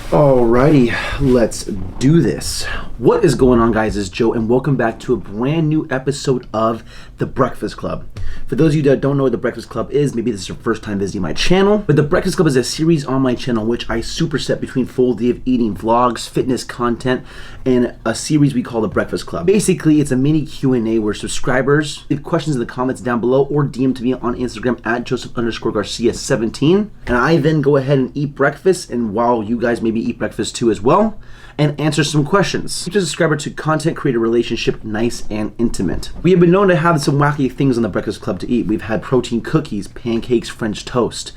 Alrighty, let's do this. What is going on, guys? It's Joe, and welcome back to a brand new episode of The Breakfast Club. For those of you that don't know what The Breakfast Club is, maybe this is your first time visiting my channel, but The Breakfast Club is a series on my channel which I superset between full day of eating vlogs, fitness content, and a series we call The Breakfast Club. Basically, it's a mini Q&A where subscribers leave questions in the comments down below or DM to me on Instagram at Joseph_Garcia17, and I then go ahead and eat breakfast, and while you guys maybe eat breakfast too as well, and answer some questions. Keep the subscriber to content, create a relationship nice and intimate. We have been known to have some wacky things on The Breakfast Club to eat. We've had protein cookies, pancakes, French toast,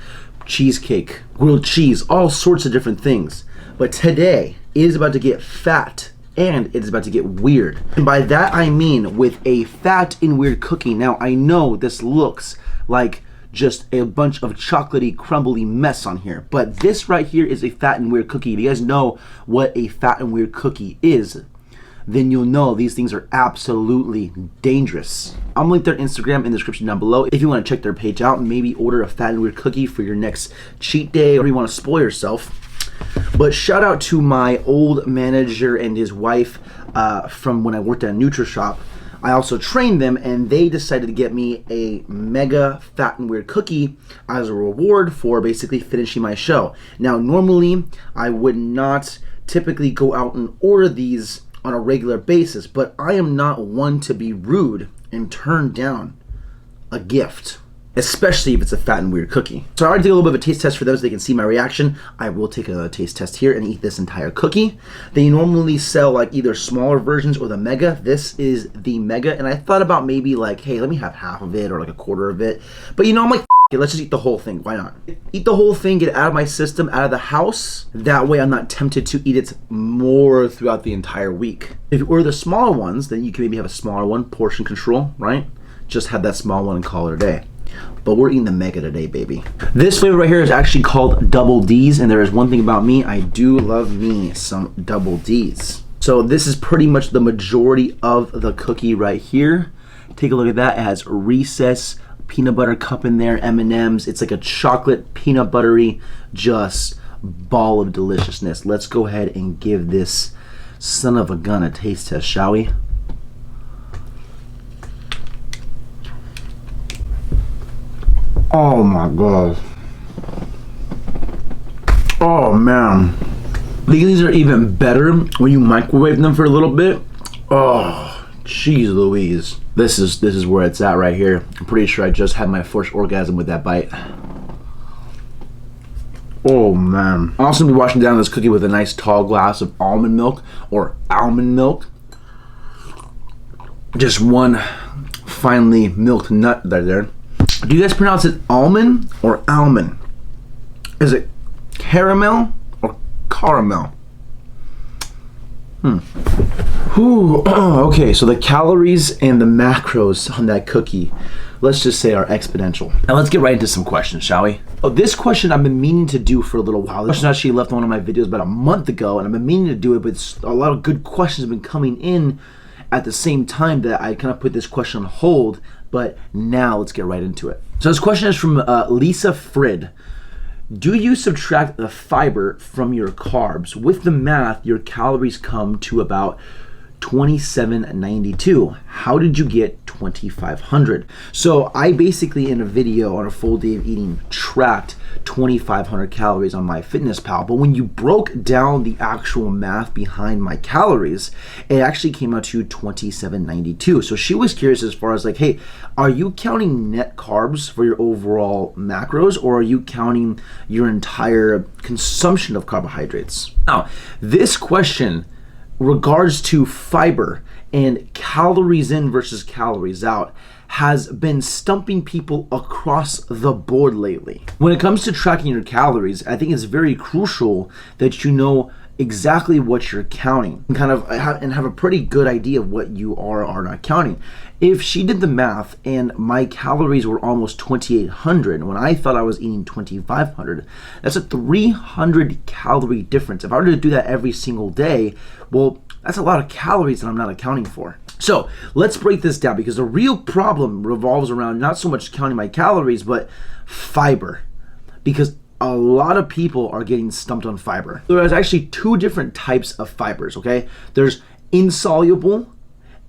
cheesecake, grilled cheese, all sorts of different things. But today, it is about to get fat and it is about to get weird. And by that I mean with a fat and weird cookie. Now I know this looks like just a bunch of chocolatey, crumbly mess on here, but this right here is a fat and weird cookie. If you guys know what a fat and weird cookie is, then you'll know these things are absolutely dangerous. I'm gonna link their Instagram in the description down below if you want to check their page out and maybe order a fat and weird cookie for your next cheat day or you want to spoil yourself. But shout out to my old manager and his wife from when I worked at a NutriShop. I also trained them, and they decided to get me a mega fat and weird cookie as a reward for basically finishing my show. Now, normally I would not typically go out and order these on a regular basis, but I am not one to be rude and turn down a gift, especially if it's a fat and weird cookie. So I already did a little bit of a taste test for them so they can see my reaction. I will take another taste test here and eat this entire cookie. They normally sell like either smaller versions or the mega. This is the mega, and I thought about maybe like, hey, let me have half of it or like a quarter of it. But you know, I'm like, it, let's just eat the whole thing. Why not? Eat the whole thing, get it out of my system, out of the house. That way I'm not tempted to eat it more throughout the entire week. If you order the smaller ones, then you can maybe have a smaller one, portion control, right? Just have that small one and call it a day. But we're eating the mega today, baby. This flavor right here is actually called Double D's, and there is one thing about me, I do love me some Double D's. So this is pretty much the majority of the cookie right here. Take a look at that. It has Reese's peanut butter cup in there, M&M's. It's like a chocolate peanut buttery just ball of deliciousness. Let's go ahead and give this son of a gun a taste test, shall we? Oh my god. Oh man. These are even better when you microwave them for a little bit. Oh, jeez Louise. This is where it's at right here. I'm pretty sure I just had my first orgasm with that bite. Oh man. I'm also gonna be washing down this cookie with a nice tall glass of almond milk or almond milk. Just one finely milked nut there. Do you guys pronounce it almond or almond? Is it caramel or caramel? Whew. Okay, so the calories and the macros on that cookie, let's just say, are exponential. Now let's get right into some questions, shall we? Oh, this question I've been meaning to do for a little while. This question actually left on one of my videos about a month ago, and I've been meaning to do it, but a lot of good questions have been coming in at the same time that I kind of put this question on hold. But now let's get right into it. So this question is from Lisa Frid. Do you subtract the fiber from your carbs? With the math, your calories come to about 2792. How did you get 2500? So I basically, in a video on a full day of eating, tracked 2500 calories on MyFitnessPal, but when you broke down the actual math behind my calories, it actually came out to 2792. So she was curious as far as like, hey, are you counting net carbs for your overall macros, or are you counting your entire consumption of carbohydrates? Now, this question regards to fiber and calories in versus calories out has been stumping people across the board lately. When it comes to tracking your calories, I think it's very crucial that you know exactly what you're counting and have a pretty good idea of what you are or are not counting. If she did the math and my calories were almost 2,800 when I thought I was eating 2,500, that's a 300 calorie difference. If I were to do that every single day, well, that's a lot of calories that I'm not accounting for. So let's break this down, because the real problem revolves around not so much counting my calories, but fiber. Because a lot of people are getting stumped on fiber. There's actually two different types of fibers, okay? There's insoluble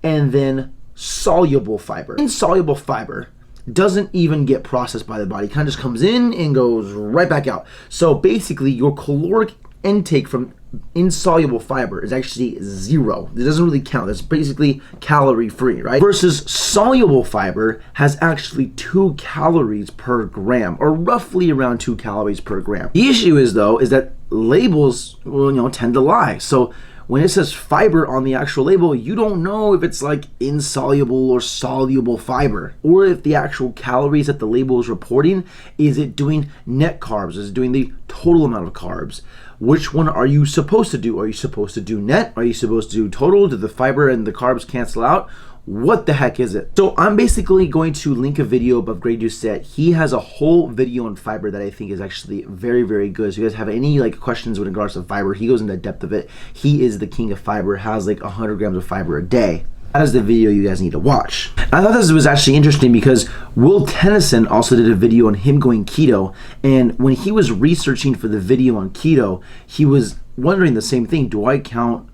and then soluble fiber. Insoluble fiber doesn't even get processed by the body. It kind of just comes in and goes right back out. So basically your caloric intake from insoluble fiber is actually 0. It doesn't really count. It's basically calorie free, right? Versus soluble fiber has actually 2 calories per gram, or roughly around 2 calories per gram. The issue is though, is that labels, well, tend to lie. So when it says fiber on the actual label, you don't know if it's like insoluble or soluble fiber, or if the actual calories that the label is reporting, is it doing net carbs? Is it doing the total amount of carbs? Which one are you supposed to do? Are you supposed to do net? Are you supposed to do total? Do the fiber and the carbs cancel out? What the heck is it? So I'm basically going to link a video above Greg Doucette. He has a whole video on fiber that I think is actually very, very good. So if you guys have any like questions with regards to fiber, he goes into depth of it. He is the king of fiber, has like 100 grams of fiber a day. That is the video you guys need to watch. I thought this was actually interesting because Will Tennyson also did a video on him going keto, and when he was researching for the video on keto, he was wondering the same thing. Do I count,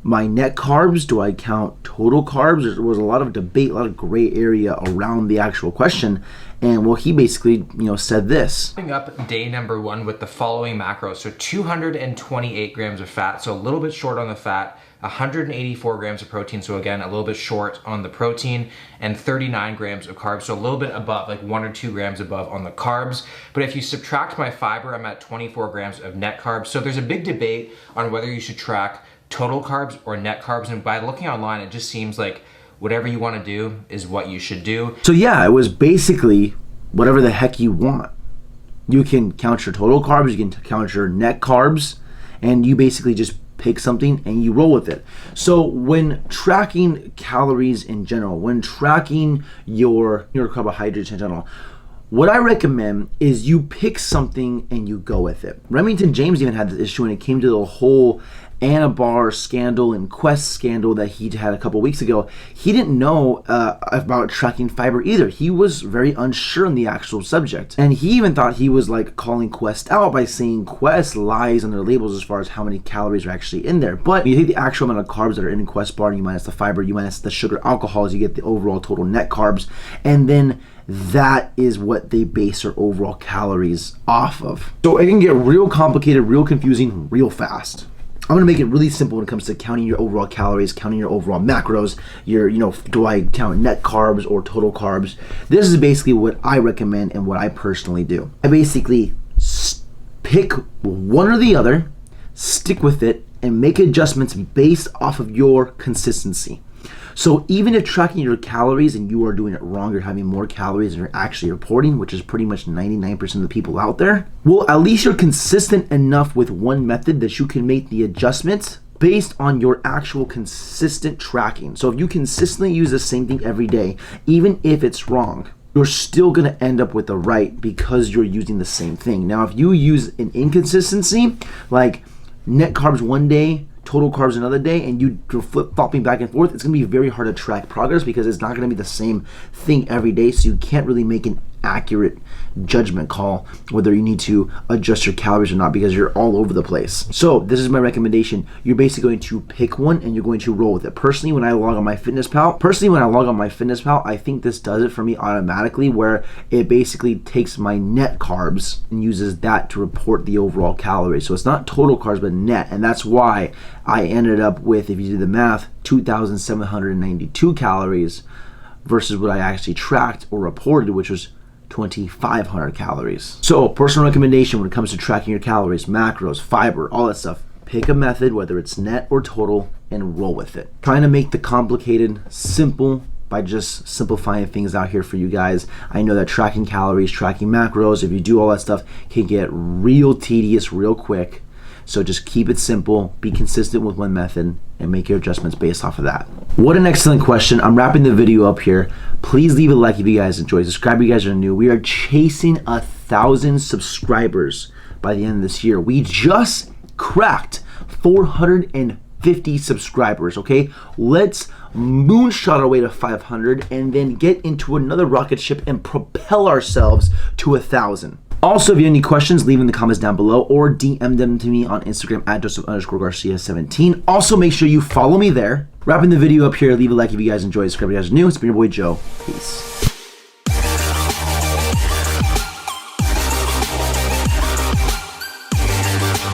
my net carbs? Do I count total carbs? There was a lot of debate, a lot of gray area around the actual question. And well, he basically, said this. Coming up day number 1 with the following macros. So 228 grams of fat, so a little bit short on the fat, 184 grams of protein, so again, a little bit short on the protein, and 39 grams of carbs, so a little bit above, like 1 or 2 grams above on the carbs. But if you subtract my fiber, I'm at 24 grams of net carbs. So there's a big debate on whether you should track total carbs or net carbs, and by looking online, it just seems like whatever you want to do is what you should do. So yeah, it was basically whatever the heck you want. You can count your total carbs, you can count your net carbs, and you basically just pick something and you roll with it. So when tracking calories in general, when tracking your carbohydrates in general, what I recommend is you pick something and you go with it. Remington James even had this issue when it came to the whole Anabar scandal and Quest scandal that he had a couple weeks ago. He didn't know about tracking fiber either. He was very unsure on the actual subject. And he even thought he was like calling Quest out by saying Quest lies on their labels as far as how many calories are actually in there. But you take the actual amount of carbs that are in Quest bar, and you minus the fiber, you minus the sugar alcohols, you get the overall total net carbs. And then that is what they base their overall calories off of. So it can get real complicated, real confusing, real fast. I'm gonna make it really simple when it comes to counting your overall calories, counting your overall macros, your, do I count net carbs or total carbs? This is basically what I recommend and what I personally do. I basically pick one or the other, stick with it, and make adjustments based off of your consistency. So even if tracking your calories and you are doing it wrong, you're having more calories than you're actually reporting, which is pretty much 99% of the people out there, well, at least you're consistent enough with one method that you can make the adjustments based on your actual consistent tracking. So if you consistently use the same thing every day, even if it's wrong, you're still gonna end up with the right because you're using the same thing. Now, if you use an inconsistency, like net carbs one day, total carbs another day, and you're flip-flopping back and forth, it's going to be very hard to track progress because it's not going to be the same thing every day, so you can't really make an accurate judgment call whether you need to adjust your calories or not because you're all over the place. So this is my recommendation. You're basically going to pick one and you're going to roll with it. Personally, when I log on MyFitnessPal, I think this does it for me automatically, where it basically takes my net carbs and uses that to report the overall calories. So it's not total carbs but net, and that's why I ended up with, if you do the math, 2,792 calories versus what I actually tracked or reported, which was 2,500 calories. So personal recommendation when it comes to tracking your calories, macros, fiber, all that stuff, pick a method, whether it's net or total, and roll with it. Trying to make the complicated simple by just simplifying things out here for you guys. I know that tracking calories, tracking macros, if you do all that stuff, can get real tedious real quick. So just keep it simple, be consistent with one method, and make your adjustments based off of that. What an excellent question. I'm wrapping the video up here. Please leave a like if you guys enjoyed. Subscribe if you guys are new. We are chasing 1,000 subscribers by the end of this year. We just cracked 450 subscribers, okay? Let's moonshot our way to 500 and then get into another rocket ship and propel ourselves to 1,000. Also, if you have any questions, leave them in the comments down below or DM them to me on Instagram at Joseph_Garcia17. Also, make sure you follow me there. Wrapping the video up here, leave a like if you guys enjoyed. Subscribe if you guys are new. It's been your boy Joe. Peace.